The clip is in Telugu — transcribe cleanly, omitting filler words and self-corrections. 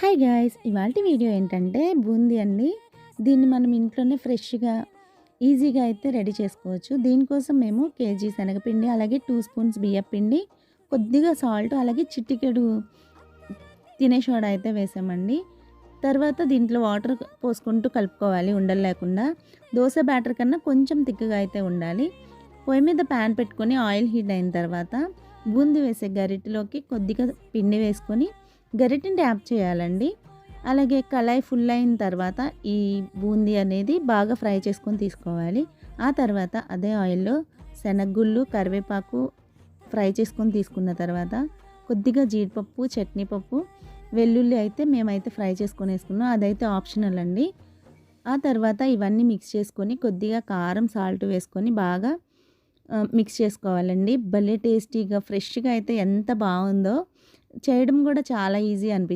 Hi guys! ఇవాల్టి వీడియో ఏంటంటే బూందీ అండి. దీన్ని మనం ఇంట్లోనే ఫ్రెష్‌గా, ఈజీగా అయితే రెడీ చేసుకోవచ్చు. దీనికోసం మేము కేజీ శనగపిండి, అలాగే 2 స్పూన్స్ బియ్యపిండి, కొద్దిగా సాల్ట్, అలాగే చిటికెడు తినే సోడా అయితే వేసామండి. తర్వాత దీంట్లో వాటర్ పోసుకుంటూ కలుపుకోవాలి ఉండలు లేకుండా. దోస బ్యాటర్ కన్నా కొంచెం తిక్కుగా అయితే ఉండాలి. పొయ్యి మీద ప్యాన్ పెట్టుకొని ఆయిల్ హీట్ అయిన తర్వాత బూందీ వేసే గరిటెలోకి కొద్దిగా పిండి వేసుకొని గరిటెని ట్యాప్ చేయాలండి. అలాగే కళాయి ఫుల్ అయిన తర్వాత ఈ బూందీ అనేది బాగా ఫ్రై చేసుకొని తీసుకోవాలి. ఆ తర్వాత అదే ఆయిల్‌లో శనగగుళ్ళు, కరివేపాకు ఫ్రై చేసుకొని తీసుకున్న తర్వాత కొద్దిగా జీడిపప్పు, చట్నీ పప్పు, వెల్లుల్లి అయితే మేమైతే ఫ్రై చేసుకొని వేసుకున్నాం. అదైతే ఆప్షనల్ అండి. ఆ తర్వాత ఇవన్నీ మిక్స్ చేసుకొని కొద్దిగా కారం, సాల్ట్ వేసుకొని బాగా మిక్స్ చేసుకోవాలండి. భలే టేస్టీగా, ఫ్రెష్‌గా అయితే ఎంత బావుందో! చేయడం కూడా చాలా ఈజీ అనిపించింది.